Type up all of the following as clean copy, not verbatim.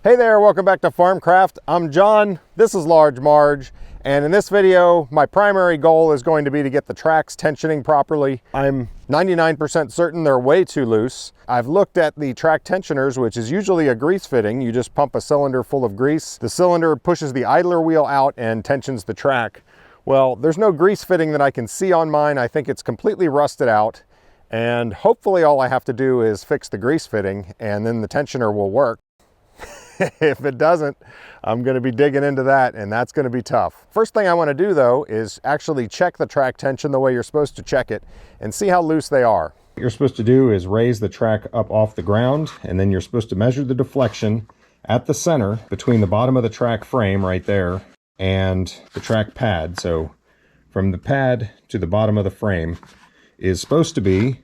Hey there, welcome back to Farmcraft. I'm John, this is Large Marge, and in this video, my primary goal is going to be to get the tracks tensioning properly. I'm 99% certain they're way too loose. I've looked at the track tensioners, which is usually a grease fitting. You just pump a cylinder full of grease. The cylinder pushes the idler wheel out and tensions the track. Well, there's no grease fitting that I can see on mine. I think it's completely rusted out, and hopefully all I have to do is fix the grease fitting and then the tensioner will work. If it doesn't, I'm going to be digging into that, and that's going to be tough. First thing I want to do though is actually check the track tension the way you're supposed to check it and see how loose they are. What you're supposed to do is raise the track up off the ground, and then you're supposed to measure the deflection at the center between the bottom of the track frame right there and the track pad. So from the pad to the bottom of the frame is supposed to be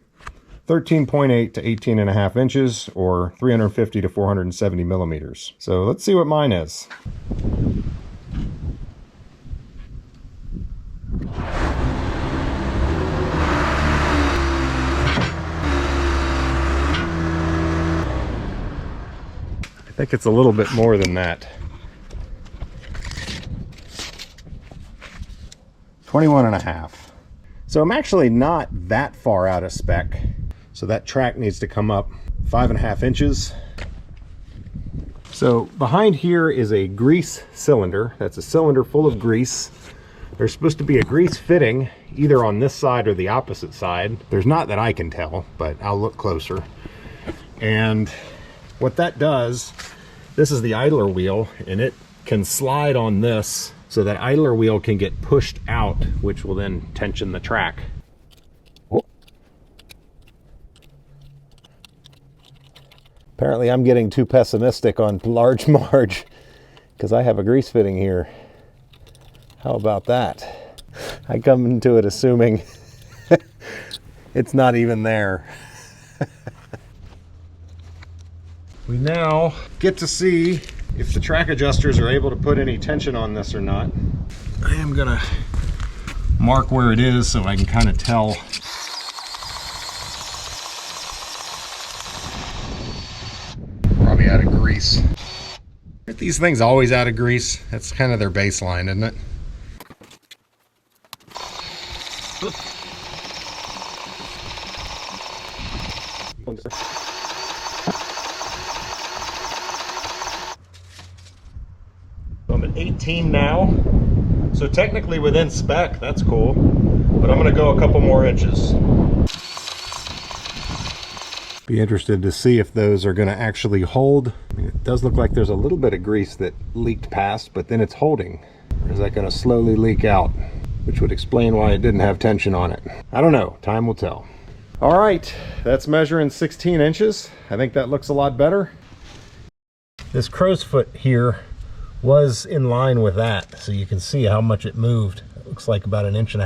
13.8 to 18.5 inches, or 350 to 470 millimeters. So let's see what mine is. I think it's a little bit more than that. 21.5. So I'm actually not that far out of spec. So that track needs to come up 5.5 inches. So behind here is a grease cylinder. That's a cylinder full of grease. There's supposed to be a grease fitting either on this side or the opposite side. There's not that I can tell, but I'll look closer. And what that does, this is the idler wheel, and it can slide on this so that idler wheel can get pushed out, which will then tension the track. Apparently I'm getting too pessimistic on Large Marge because I have a grease fitting here. How about that? I come into it assuming it's not even there. We now get to see if the track adjusters are able to put any tension on this or not. I am gonna mark where it is so I can kind of tell. Probably out of grease. Aren't these things always out of grease? That's kind of their baseline, isn't it? I'm at 18 now, so technically within spec. That's cool, but I'm gonna go a couple more inches. Be interested to see if those are going to actually hold. I mean, it does look like there's a little bit of grease that leaked past, but then it's holding. Or is that going to slowly leak out, which would explain why it didn't have tension on it? I don't know. Time will tell. All right, that's measuring 16 inches. I think that looks a lot better. This crow's foot here was in line with that, so you can see how much it moved. It looks like about 1.5 inches.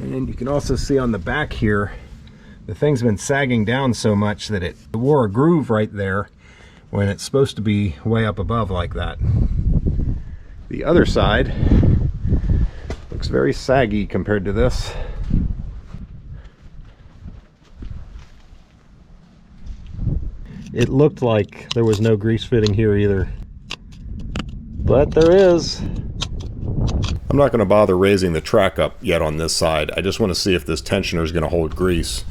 And you can also see on the back here, the thing's been sagging down so much that it wore a groove right there when it's supposed to be way up above like that. The other side looks very saggy compared to this. It looked like there was no grease fitting here either, but there is. I'm not going to bother raising the track up yet on this side. I just want to see if this tensioner is going to hold grease.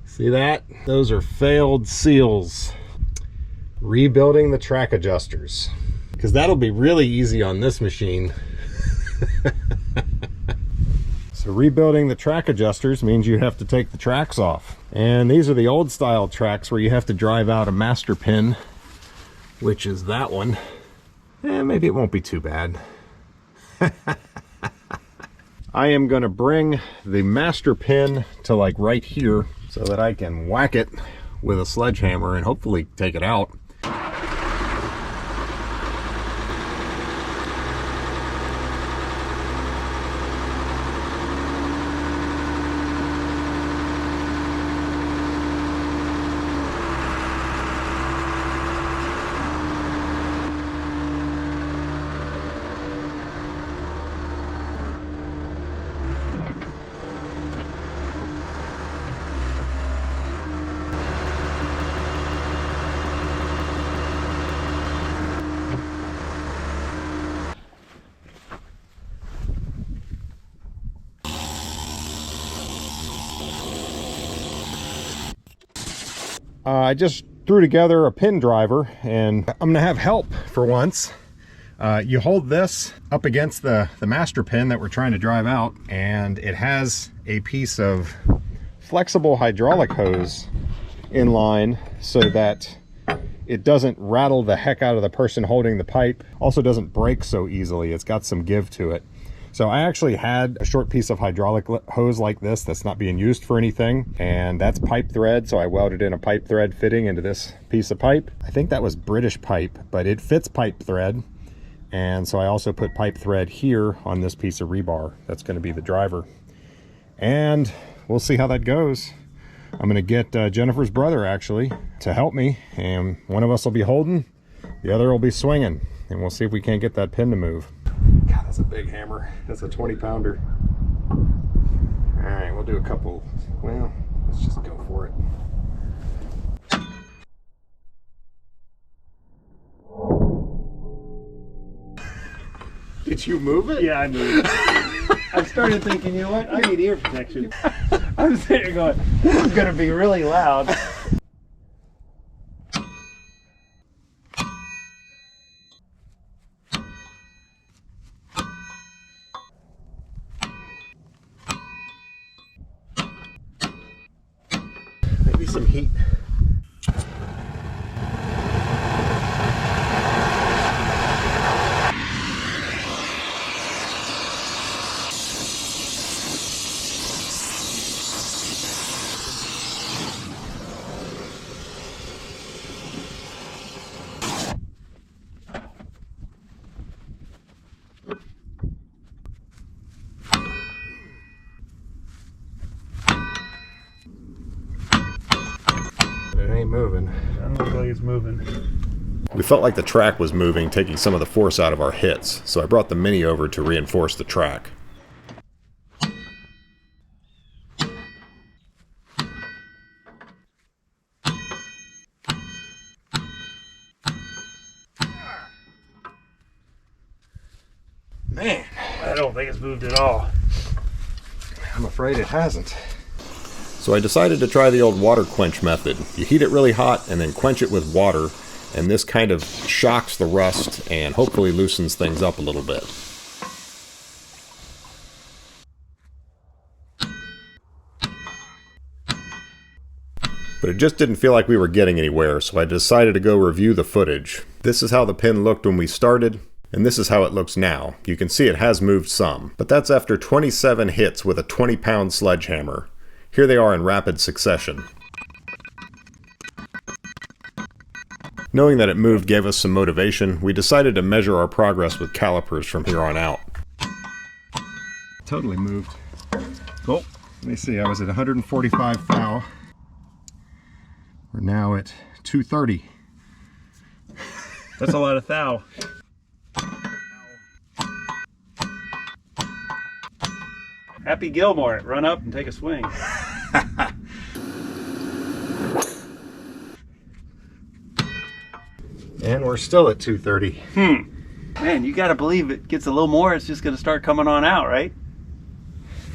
See that? Those are failed seals. Rebuilding the track adjusters, because that'll be really easy on this machine. So rebuilding the track adjusters means you have to take the tracks off. And these are the old style tracks where you have to drive out a master pin, which is that one. Maybe it won't be too bad. I am going to bring the master pin to like right here so that I can whack it with a sledgehammer and hopefully take it out. I just threw together a pin driver, and I'm gonna have help for once. You hold this up against the master pin that we're trying to drive out, and it has a piece of flexible hydraulic hose in line so that it doesn't rattle the heck out of the person holding the pipe. Also doesn't break so easily. It's got some give to it. So I actually had a short piece of hydraulic hose like this that's not being used for anything, and that's pipe thread. So I welded in a pipe thread fitting into this piece of pipe. I think that was British pipe, but it fits pipe thread. And so I also put pipe thread here on this piece of rebar. That's going to be the driver. And we'll see how that goes. I'm going to get Jennifer's brother actually to help me, and one of us will be holding, the other will be swinging, and we'll see if we can't get that pin to move. God, that's a big hammer. That's a 20-pounder. All right, we'll do a couple. Well, let's just go for it. Did you move it? Yeah, I moved. I started thinking, you know what? I need ear protection. I'm sitting here going, this is going to be really loud. Maybe some heat. It ain't moving. Doesn't look like it's moving. We felt like the track was moving, taking some of the force out of our hits, so I brought the Mini over to reinforce the track. Man, I don't think it's moved at all. I'm afraid it hasn't. So I decided to try the old water quench method. You heat it really hot and then quench it with water, and this kind of shocks the rust and hopefully loosens things up a little bit. But it just didn't feel like we were getting anywhere, so I decided to go review the footage. This is how the pin looked when we started, and this is how it looks now. You can see it has moved some, but that's after 27 hits with a 20-pound sledgehammer. Here they are in rapid succession. Knowing that it moved gave us some motivation. We decided to measure our progress with calipers from here on out. Totally moved. Cool. Let me see, I was at 145 thou. We're now at 230. That's a lot of thou. Happy Gilmore, run up and take a swing. And we're still at 230. Man, you gotta believe it gets a little more, it's just gonna start coming on out, right?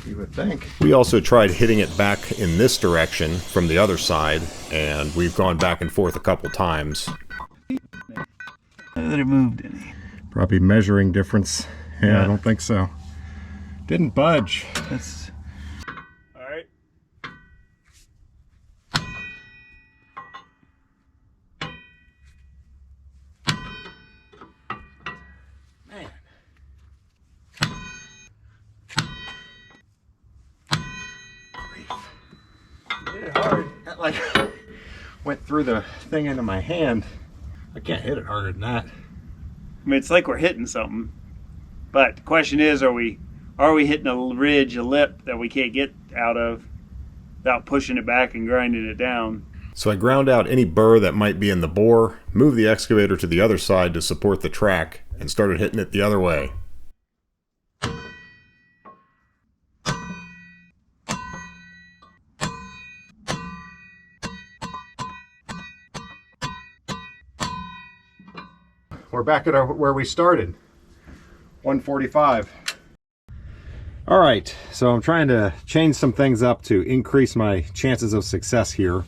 You would think. We also tried hitting it back in this direction from the other side, and we've gone back and forth a couple times. Not that it moved any. Probably measuring difference. Yeah, I don't think so. Didn't budge. That's all right. Man. Hit it hard. That like went through the thing into my hand. I can't hit it harder than that. I mean, it's like we're hitting something. But the question is, are we hitting a ridge, a lip that we can't get out of without pushing it back and grinding it down? So I ground out any burr that might be in the bore, moved the excavator to the other side to support the track, and started hitting it the other way. We're back at where we started, 145. All right, so I'm trying to change some things up to increase my chances of success here.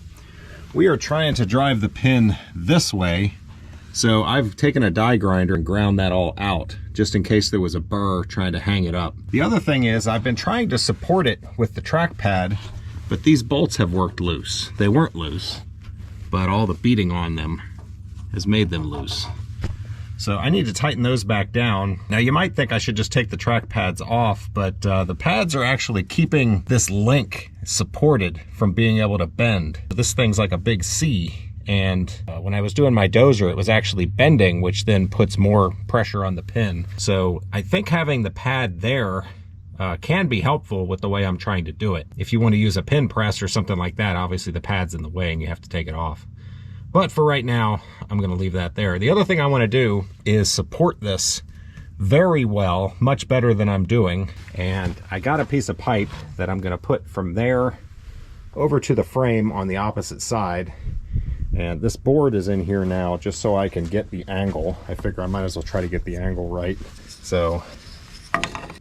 We are trying to drive the pin this way. So I've taken a die grinder and ground that all out, just in case there was a burr trying to hang it up. The other thing is I've been trying to support it with the track pad, but these bolts have worked loose. They weren't loose, but all the beating on them has made them loose. So I need to tighten those back down. Now you might think I should just take the track pads off, but the pads are actually keeping this link supported from being able to bend. This thing's like a big C. And when I was doing my dozer, it was actually bending, which then puts more pressure on the pin. So I think having the pad there can be helpful with the way I'm trying to do it. If you want to use a pin press or something like that, obviously the pad's in the way and you have to take it off. But for right now, I'm going to leave that there. The other thing I want to do is support this very well, much better than I'm doing. And I got a piece of pipe that I'm going to put from there over to the frame on the opposite side. And this board is in here now just so I can get the angle. I figure I might as well try to get the angle right. So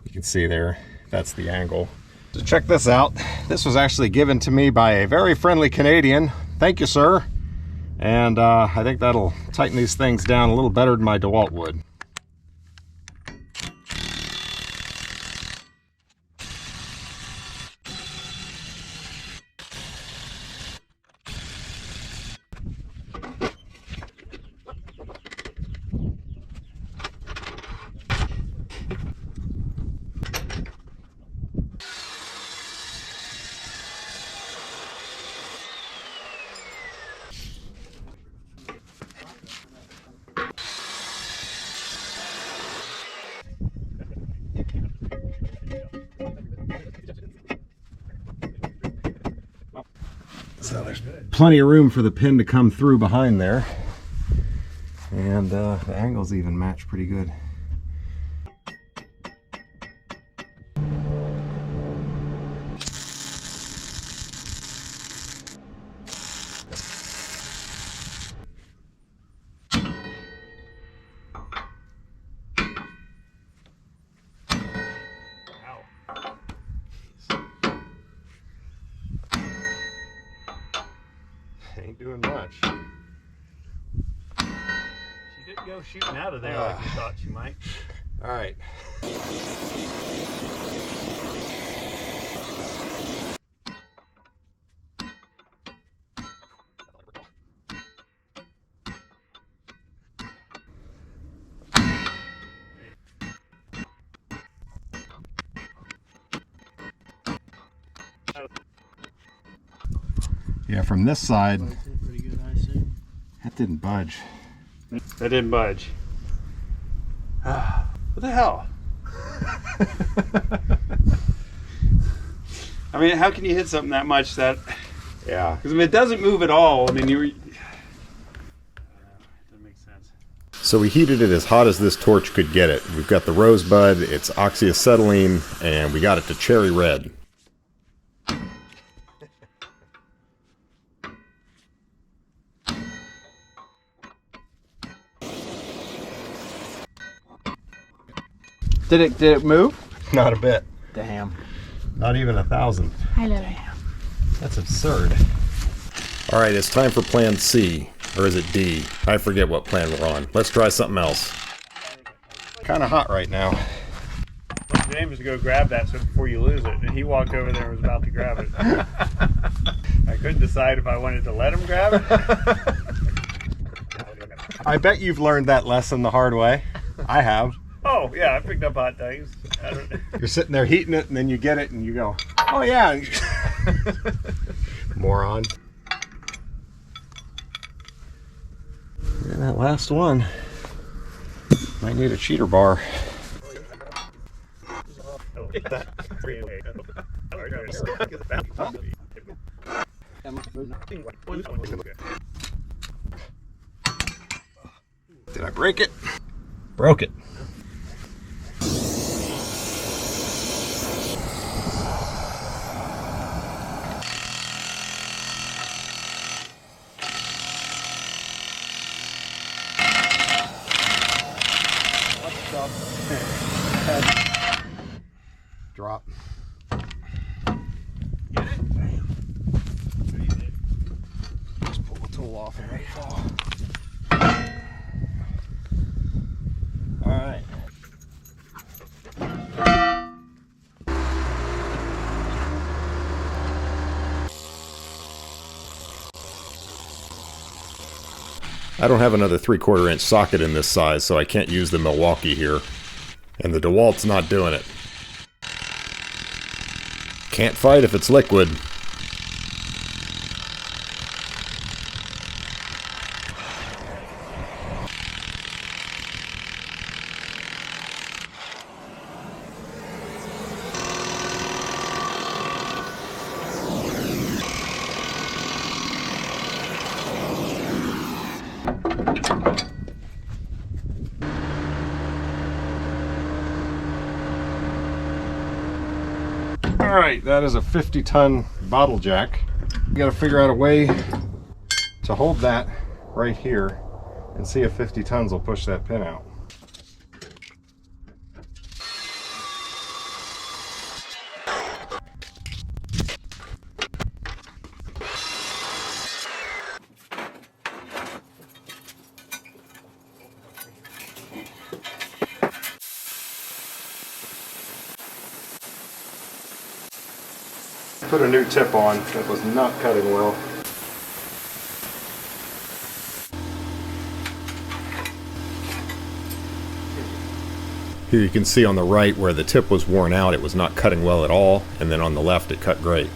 you can see there, that's the angle. So check this out. This was actually given to me by a very friendly Canadian. Thank you, sir. And I think that'll tighten these things down a little better than my DeWalt would. So there's plenty of room for the pin to come through behind there. And the angles even match pretty good. Ain't doing much. She didn't go shooting out of there like you thought she might. All right. Yeah, from this side, Pretty good, I assume. that didn't budge. That didn't budge. What the hell? I mean, how can you hit something that much that... Yeah. Because I mean, it doesn't move at all. I mean, it doesn't make sense. So we heated it as hot as this torch could get it. We've got the rosebud, it's oxyacetylene, and we got it to cherry red. Did it move? Not a bit. Damn. Not even 1,000. Hi, Lily. That's absurd. All right, it's time for plan C, or is it D? I forget what plan we're on. Let's try something else. Kind of hot right now. James was go grab that so before you lose it, and he walked over there and was about to grab it. I couldn't decide if I wanted to let him grab it. I bet you've learned that lesson the hard way. I have. Oh, yeah, I picked up hot things. You're sitting there heating it, and then you get it, and you go, oh, yeah. Moron. And that last one might need a cheater bar. Did I break it? Broke it. Drop. Just off and ready to fall. All right. I don't have another 3/4 inch socket in this size, so I can't use the Milwaukee here. And the DeWalt's not doing it. Can't fight if it's liquid. All right, that is a 50-ton bottle jack. You got to figure out a way to hold that right here and see if 50 tons will push that pin out. Put a new tip on that was not cutting well. Here you can see on the right where the tip was worn out, it was not cutting well at all, and then on the left it cut great.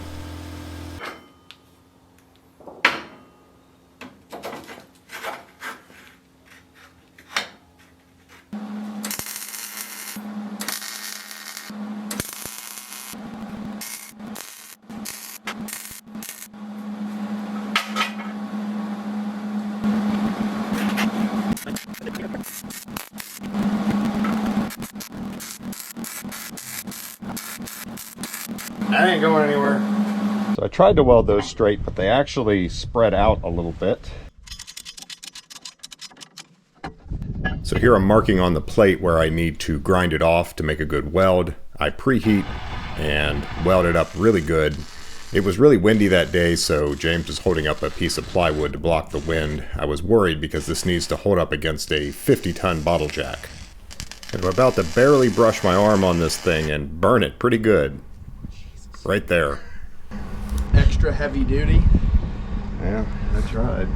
That ain't going anywhere. So I tried to weld those straight, but they actually spread out a little bit. So here I'm marking on the plate where I need to grind it off to make a good weld. I preheat and weld it up really good. It was really windy that day, so James was holding up a piece of plywood to block the wind. I was worried because this needs to hold up against a 50-ton bottle jack. And I'm about to barely brush my arm on this thing and burn it pretty good. Right there. Extra heavy duty. Yeah, I tried.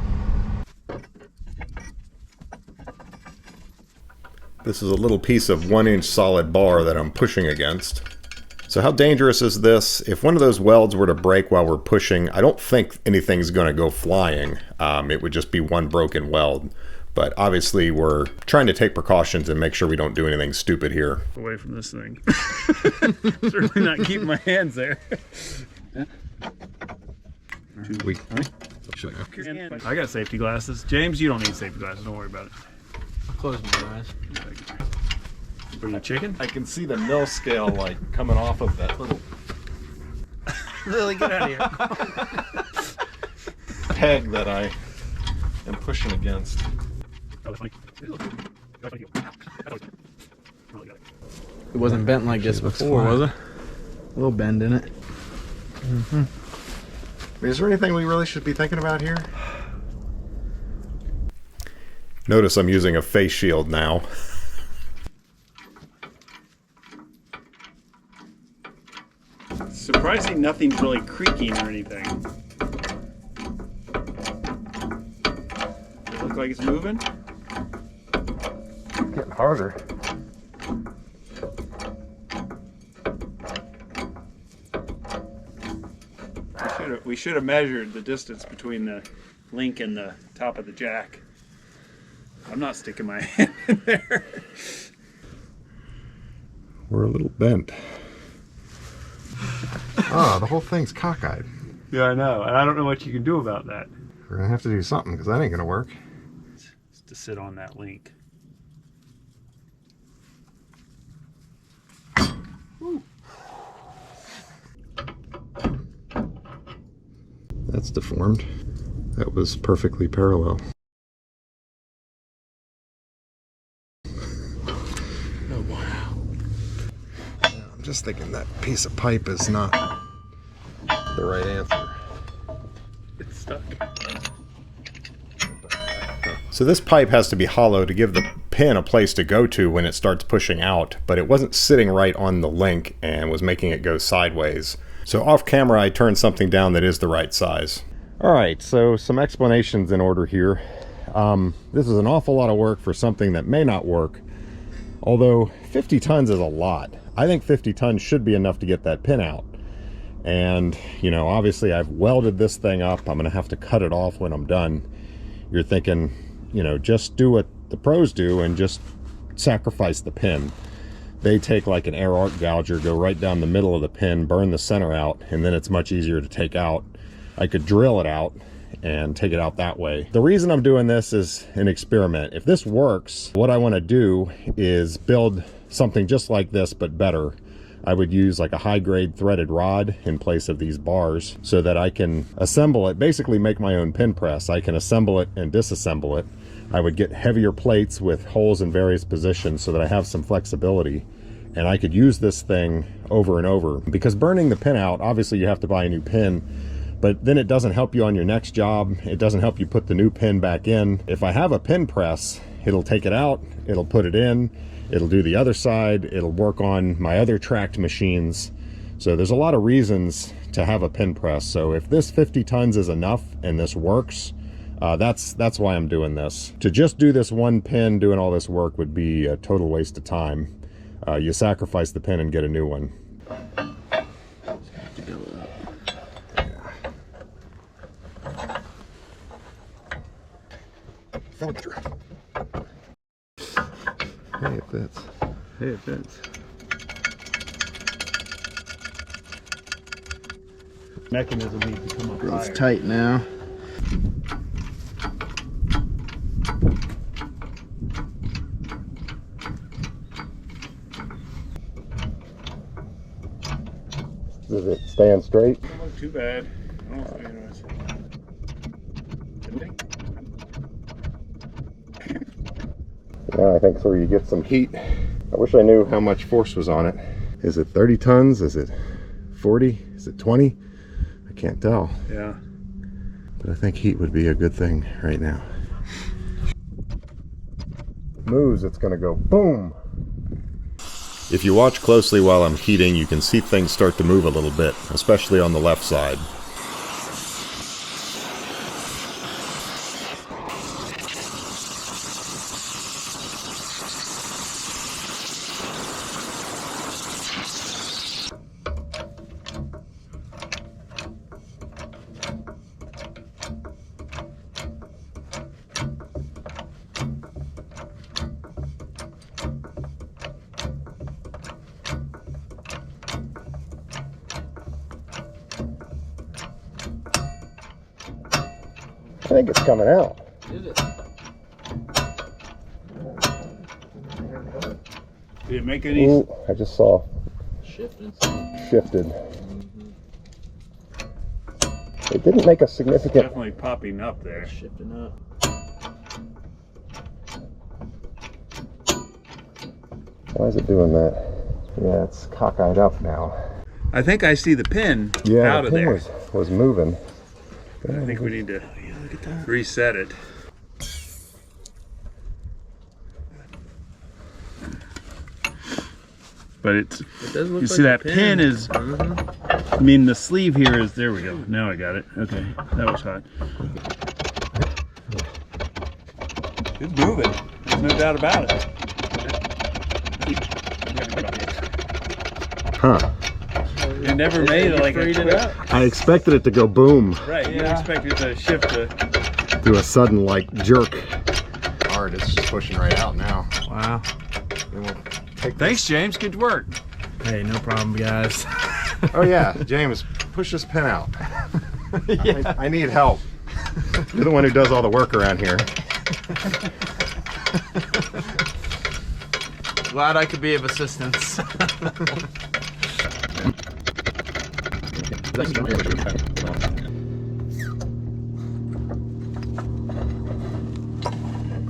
This is a little piece of 1-inch solid bar that I'm pushing against. So how dangerous is this? If one of those welds were to break while we're pushing, I don't think anything's going to go flying. It would just be one broken weld. But obviously we're trying to take precautions and make sure we don't do anything stupid here. Away from this thing. Certainly not keeping my hands there. I got safety glasses. James, you don't need safety glasses. Don't worry about it. I'll close my eyes. Are you chicken? I can see the mill scale like coming off of that little Lily, get out of here. peg that I am pushing against. It wasn't bent like this before, was it? A little bend in it. Mm-hmm. Is there anything we really should be thinking about here? Notice I'm using a face shield now. Surprising nothing's really creaking or anything. Does it look like it's moving? It's getting harder. We should have measured the distance between the link and the top of the jack. I'm not sticking my hand in there. We're a little bent. Ah, the whole thing's cockeyed. Yeah, I know. And I don't know what you can do about that. We're gonna have to do something because that ain't gonna work. It's to sit on that link. Ooh. That's deformed. That was perfectly parallel. Oh, wow. I'm just thinking that piece of pipe is not the right answer. It's stuck. So this pipe has to be hollow to give the pin a place to go to when it starts pushing out, but it wasn't sitting right on the link and was making it go sideways. So off camera, I turned something down that is the right size. All right, so some explanations in order here. This is an awful lot of work for something that may not work, although 50 tons is a lot. I think 50 tons should be enough to get that pin out. And, you know, obviously I've welded this thing up. I'm gonna have to cut it off when I'm done. You're thinking, you know, just do what the pros do and just sacrifice the pin. They take like an air arc gouger, go right down the middle of the pin, burn the center out, and then it's much easier to take out. I could drill it out and take it out that way. The reason I'm doing this is an experiment. If this works, what I want to do is build something just like this but better. I would use like a high-grade threaded rod in place of these bars so that I can assemble it, basically make my own pin press. I can assemble it and disassemble it. I would get heavier plates with holes in various positions so that I have some flexibility, and I could use this thing over and over. Because burning the pin out, obviously you have to buy a new pin, but then it doesn't help you on your next job. It doesn't help you put the new pin back in. If I have a pin press, it'll take it out, it'll put it in, it'll do the other side, it'll work on my other tracked machines. So there's a lot of reasons to have a pin press. So if this 50 tons is enough and this works, that's why I'm doing this. To just do this one pin doing all this work would be a total waste of time. You sacrifice the pin and get a new one. Hey, it fits. Hey, it fits. Mechanism needs to come up higher. It's tight now. Is it staying straight? Doesn't look too bad. I don't know Yeah, I think so. You get some heat. I wish I knew how much force was on it. Is it 30 tons? Is it 40? Is it 20? I can't tell. Yeah. But I think heat would be a good thing right now. Moves, it's gonna go boom. If you watch closely while I'm heating, you can see things start to move a little bit, especially on the left side. I think it's coming out. Is it? Did it make any? Ooh, I just saw Shifted. It didn't make a significant. Definitely popping up there. Shifting up. Why is it doing that? Yeah, it's cockeyed up now. I think I see the pin out the of pin there. was moving. I think we need to reset it. But it does look you see like that pin is, I mean the sleeve here is, there we go. Now I got it. Okay, that was hot. It's moving. There's no doubt about it. Huh. It never made it like a quick. I expected it to go boom. Right, you expected to shift to Do a sudden like jerk. Hard, it's just pushing right out now. Wow. Thanks, James. Good work. Hey, no problem, guys. Oh yeah, James, push this pin out. Yeah. I need help. You're the one who does all the work around here. Glad I could be of assistance.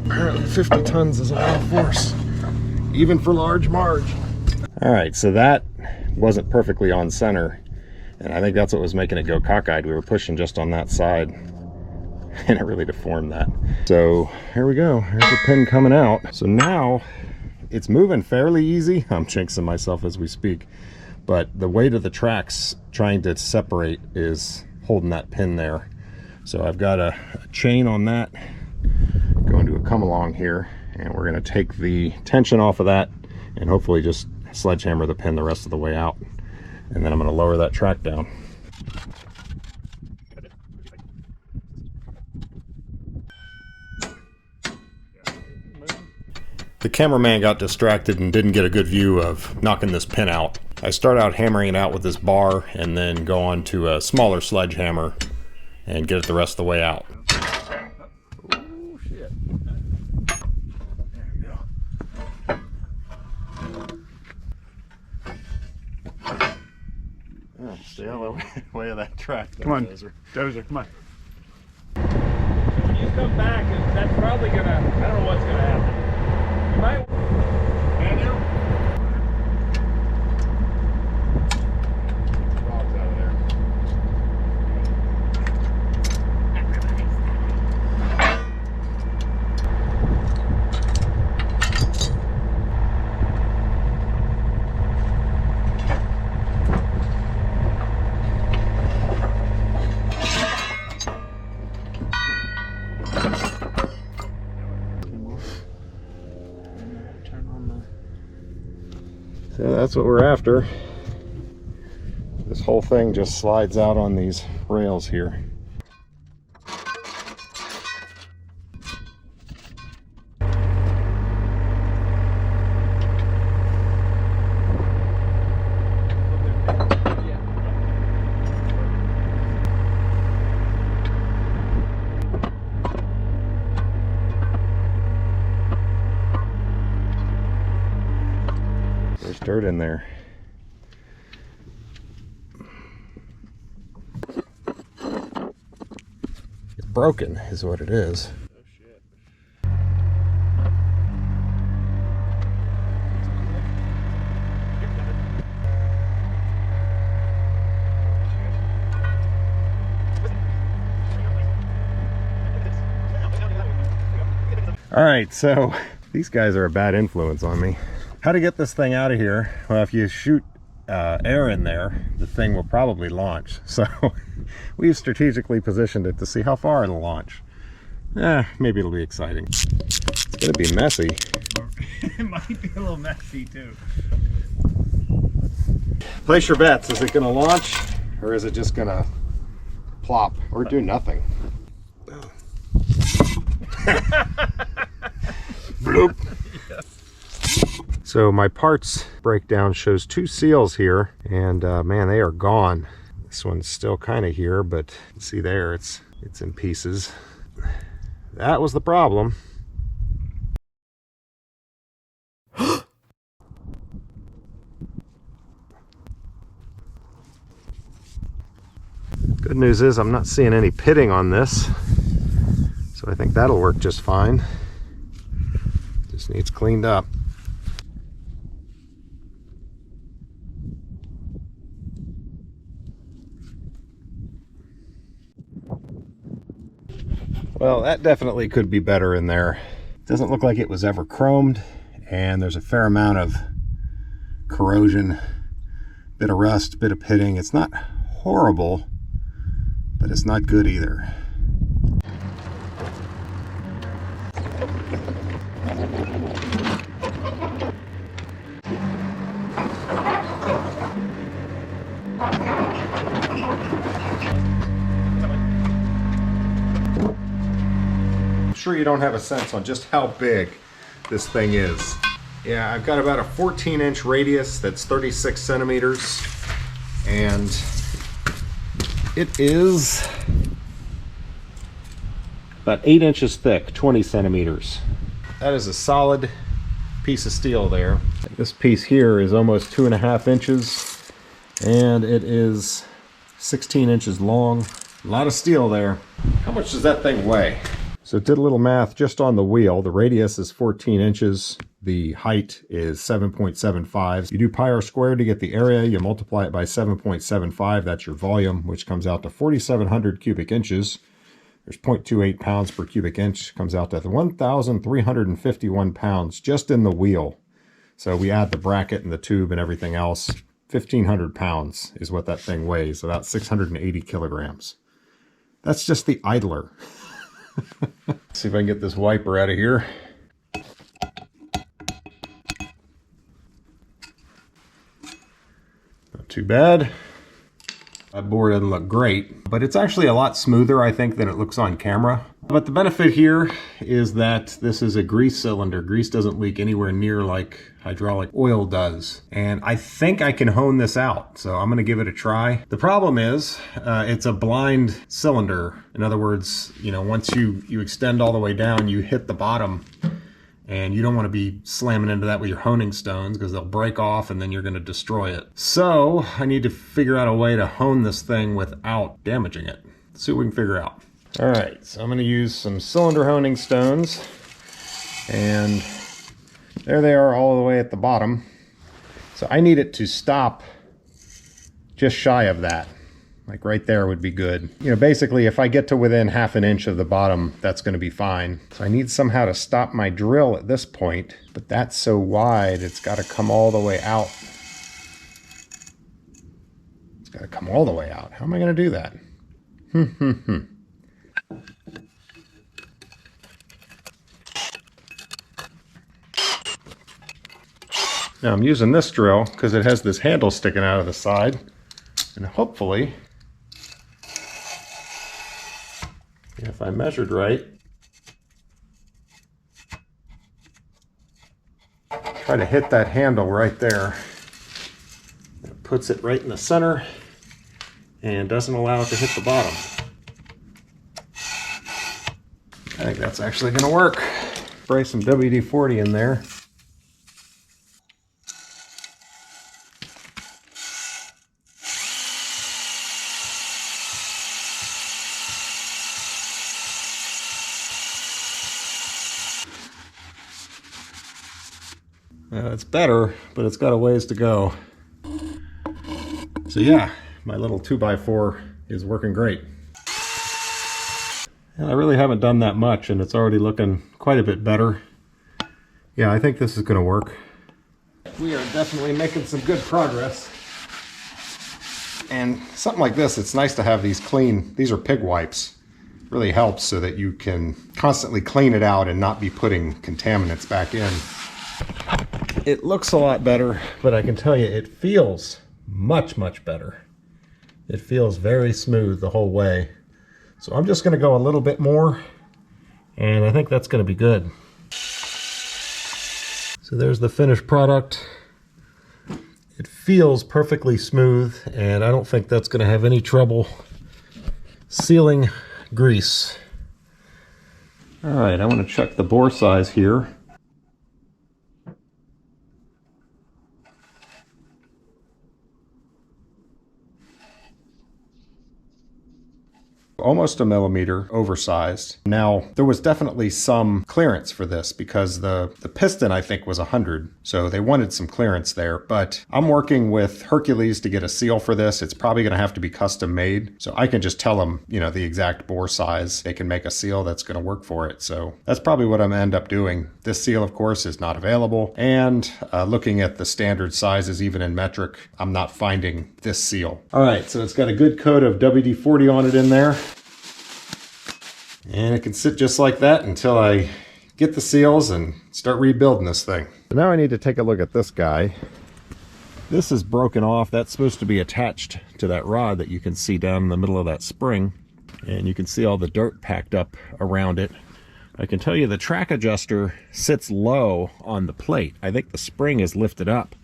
Apparently 50 tons is a lot of force, even for large Marge. All right, so that wasn't perfectly on center, and I think that's what was making it go cockeyed. We were pushing just on that side. and it really deformed that. So here we go. Here's the pin coming out. So now it's moving fairly easy. I'm jinxing myself as we speak, but the weight of the tracks trying to separate is holding that pin there. So I've got a chain on that going to a come along here, and we're going to take the tension off of that and hopefully just sledgehammer the pin the rest of the way out, and then I'm going to lower that track down. The cameraman got distracted and didn't get a good view of knocking this pin out. I start out hammering it out with this bar and then go on to a smaller sledgehammer and get it the rest of the way out. Oh, shit. There we go. Oh, stay out of the way of that track. Come on, Dozer, come on. When you come back, that's probably gonna, I don't know what's gonna happen. You might. Daniel? Dog's out of there. So that's what we're after. This whole thing just slides out on these rails here. There's dirt in there. It's broken is what it is. Oh, shit. All right, so these guys are a bad influence on me. How to get this thing out of here? Well, if you shoot air in there, the thing will probably launch. So we've strategically positioned it to see how far it'll launch. Maybe it'll be exciting. It's gonna be messy. It might be a little messy too. Place your bets. Is it gonna launch, or is it just gonna plop or do nothing? Bloop. So my parts breakdown shows 2 seals here, and man, they are gone. This one's still kind of here, but see there, it's in pieces. That was the problem. Good news is I'm not seeing any pitting on this, so I think that'll work just fine. Just needs cleaned up. Well, that definitely could be better in there. Doesn't look like it was ever chromed, and there's a fair amount of corrosion, bit of rust, bit of pitting. It's not horrible, but it's not good either. I'm sure you don't have a sense on just how big this thing is. Yeah, I've got about a 14-inch radius that's 36 centimeters, and it is about 8 inches thick, 20 centimeters. That is a solid piece of steel there. This piece here is almost 2.5 inches, and it is 16 inches long. A lot of steel there. How much does that thing weigh? So did a little math just on the wheel. The radius is 14 inches. The height is 7.75. You do pi r squared to get the area. You multiply it by 7.75. That's your volume, which comes out to 4,700 cubic inches. There's 0.28 pounds per cubic inch, comes out to 1,351 pounds just in the wheel. So we add the bracket and the tube and everything else, 1,500 pounds is what that thing weighs, about 680 kilograms. That's just the idler. Let's see if I can get this wiper out of here. Not too bad. That board doesn't look great, but it's actually a lot smoother, I think, than it looks on camera. But the benefit here is that this is a grease cylinder. Grease doesn't leak anywhere near like hydraulic oil does. And I think I can hone this out, so I'm gonna give it a try. The problem is, it's a blind cylinder. In other words, you know, once you extend all the way down, you hit the bottom, and you don't want to be slamming into that with your honing stones because they'll break off and then you're going to destroy it. So I need to figure out a way to hone this thing without damaging it. Let's see what we can figure out. All right, so I'm going to use some cylinder honing stones, and there they are all the way at the bottom. So I need it to stop just shy of that. Like right there would be good. You know, basically if I get to within ½ an inch of the bottom, that's going to be fine. So I need somehow to stop my drill at this point, but that's so wide, it's got to come all the way out. It's got to come all the way out. How am I going to do that? Now I'm using this drill because it has this handle sticking out of the side, and hopefully, if I measured right, try to hit that handle right there. It puts it right in the center and doesn't allow it to hit the bottom. I think that's actually going to work. Spray some WD-40 in there. It's better, but it's got a ways to go. So yeah, my little 2x4 is working great. And I really haven't done that much, and it's already looking quite a bit better. Yeah, I think this is going to work. We are definitely making some good progress. And something like this, it's nice to have these clean. These are pig wipes. Really helps so that you can constantly clean it out and not be putting contaminants back in. It looks a lot better, but I can tell you it feels much, much better. It feels very smooth the whole way. So I'm just going to go a little bit more, and I think that's going to be good. So there's the finished product. It feels perfectly smooth, and I don't think that's going to have any trouble sealing grease. All right, I want to check the bore size here. Almost a millimeter oversized. Now, there was definitely some clearance for this because the piston, I think, was 100. So they wanted some clearance there. But I'm working with Hercules to get a seal for this. It's probably going to have to be custom made. So I can just tell them, you know, the exact bore size. They can make a seal that's going to work for it. So that's probably what I'm going to end up doing. This seal, of course, is not available. And looking at the standard sizes, even in metric, I'm not finding this seal. All right, so it's got a good coat of WD-40 on it in there. And it can sit just like that until I get the seals and start rebuilding this thing. So now I need to take a look at this guy. This is broken off. That's supposed to be attached to that rod that you can see down in the middle of that spring. And you can see all the dirt packed up around it. I can tell you the track adjuster sits low on the plate. I think the spring is lifted up,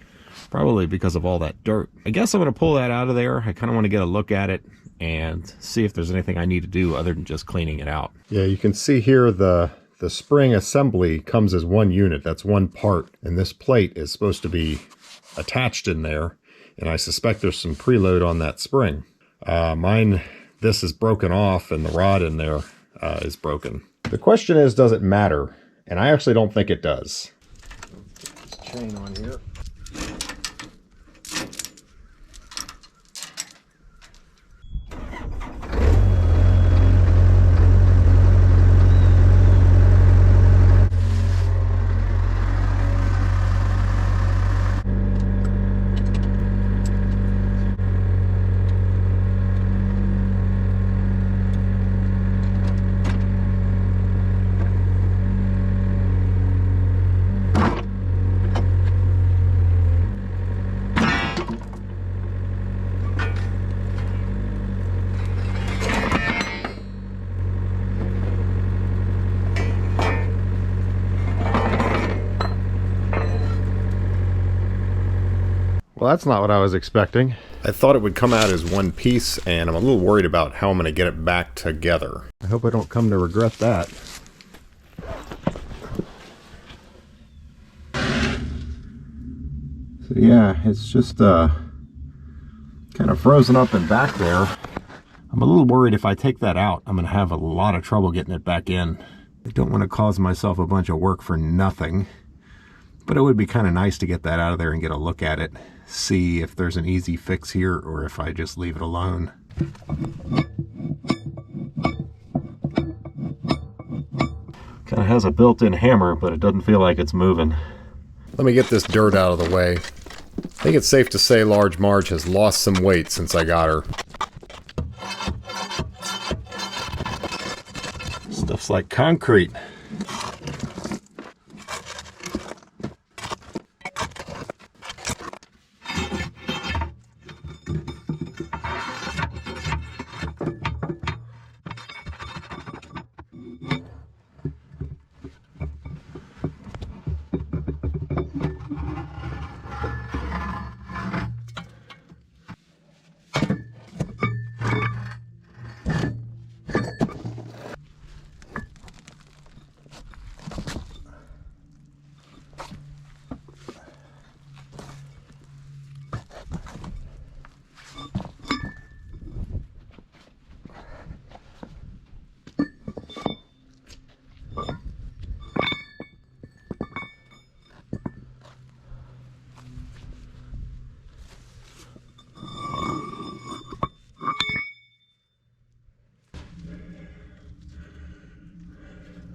probably because of all that dirt. I guess I'm going to pull that out of there. I kind of want to get a look at it and see if there's anything I need to do other than just cleaning it out. Yeah, you can see here the spring assembly comes as one unit. That's one part, and this plate is supposed to be attached in there, and I suspect there's some preload on that spring. This is broken off, and the rod in there is broken. The question is, does it matter? And I actually don't think it does. Put this chain on here. Well, that's not what I was expecting. I thought it would come out as one piece, and I'm a little worried about how I'm going to get it back together. I hope I don't come to regret that. So yeah, it's just kind of frozen up and back there. I'm a little worried if I take that out, I'm going to have a lot of trouble getting it back in. I don't want to cause myself a bunch of work for nothing, but it would be kind of nice to get that out of there and get a look at it, see if there's an easy fix here or if I just leave it alone. Kind of has a built-in hammer, but it doesn't feel like it's moving. Let me get this dirt out of the way. I think it's safe to say Large Marge has lost some weight since I got her. Stuff's like concrete.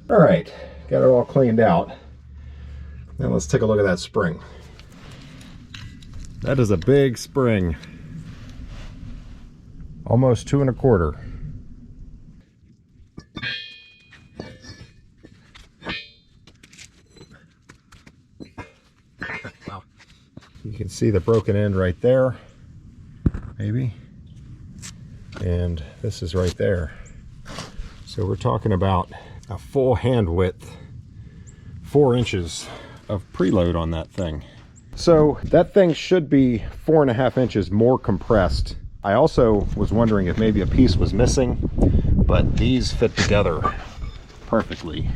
All right, got it all cleaned out. Now let's take a look at that spring. That is a big spring. Almost 2 1/4. Wow. You can see the broken end right there, maybe. And this is right there. So we're talking about a full hand width, 4 inches of preload on that thing. So that thing should be 4.5 inches more compressed. I also was wondering if maybe a piece was missing, but these fit together perfectly.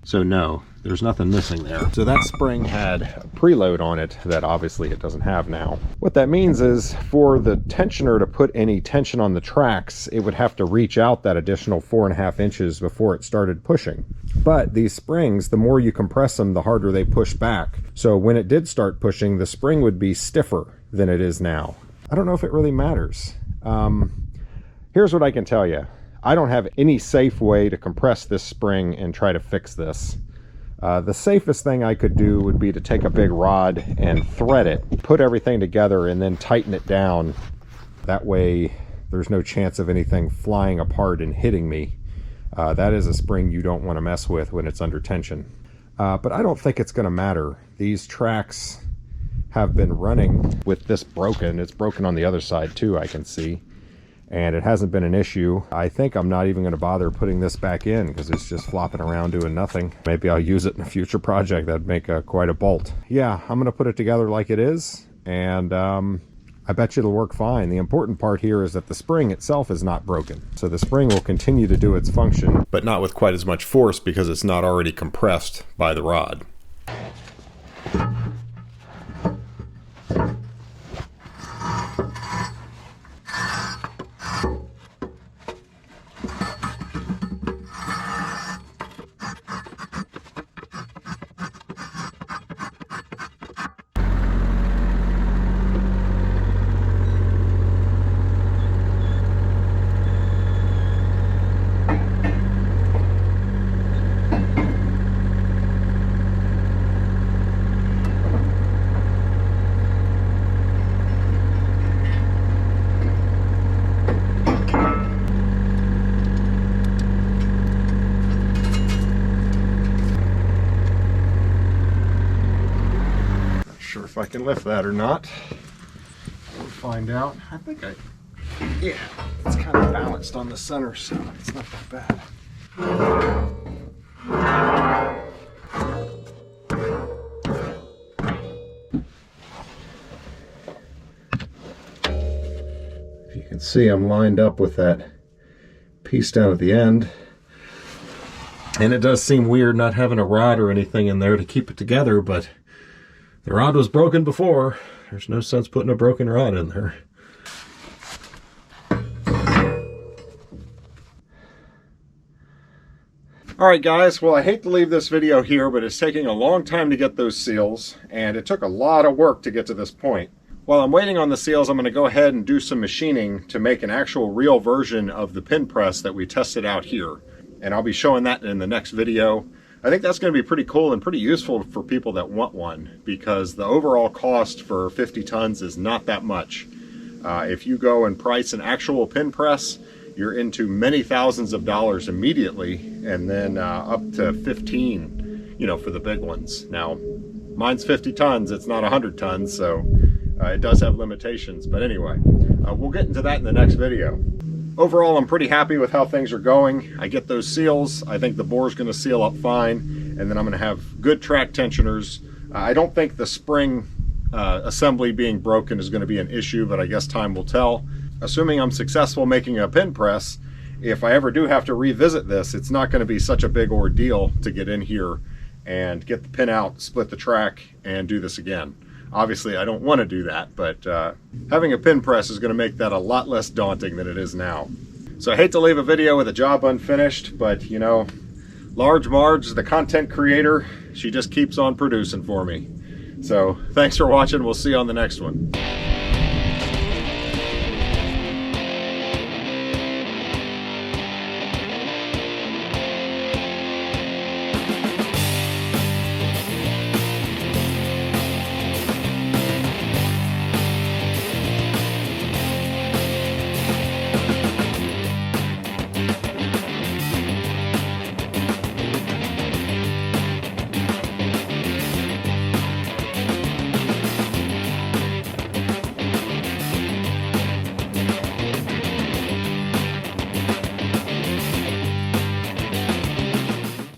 So no, there's nothing missing there. So that spring had a preload on it that obviously it doesn't have now. What that means is for the tensioner to put any tension on the tracks, it would have to reach out that additional 4.5 inches before it started pushing. But these springs, the more you compress them, the harder they push back. So when it did start pushing, the spring would be stiffer than it is now. I don't know if it really matters. Here's what I can tell you. I don't have any safe way to compress this spring and try to fix this. The safest thing I could do would be to take a big rod and thread it, put everything together, and then tighten it down. That way there's no chance of anything flying apart and hitting me. That is a spring you don't want to mess with when it's under tension. But I don't think it's going to matter. These tracks have been running with this broken. It's broken on the other side too, I can see. And it hasn't been an issue. I think I'm not even going to bother putting this back in because it's just flopping around doing nothing. Maybe I'll use it in a future project. That'd make quite a bolt. Yeah, I'm going to put it together like it is, and I bet you it'll work fine. The important part here is that the spring itself is not broken. So the spring will continue to do its function, but not with quite as much force because it's not already compressed by the rod. If I can lift that or not. We'll find out. I think yeah, it's kind of balanced on the center, so it's not that bad. can see I'm lined up with that piece down at the end. And it does seem weird not having a rod or anything in there to keep it together, but the rod was broken before. There's no sense putting a broken rod in there. Alright guys, well I hate to leave this video here, but it's taking a long time to get those seals, and it took a lot of work to get to this point. While I'm waiting on the seals, I'm going to go ahead and do some machining to make an actual real version of the pin press that we tested out here. And I'll be showing that in the next video. I think that's going to be pretty cool and pretty useful for people that want one, because the overall cost for 50 tons is not that much. If you go and price an actual pin press, you're into many thousands of dollars immediately, and then up to 15, you know, for the big ones. Now, mine's 50 tons, it's not 100 tons, so it does have limitations. But anyway, we'll get into that in the next video. Overall, I'm pretty happy with how things are going. I get those seals. I think the bore's going to seal up fine, and then I'm going to have good track tensioners. I don't think the spring assembly being broken is going to be an issue, but I guess time will tell. Assuming I'm successful making a pin press, if I ever do have to revisit this, it's not going to be such a big ordeal to get in here and get the pin out, split the track, and do this again. Obviously, I don't want to do that, but having a pin press is going to make that a lot less daunting than it is now. So I hate to leave a video with a job unfinished, but you know, Large Marge, the content creator, she just keeps on producing for me. So thanks for watching. We'll see you on the next one.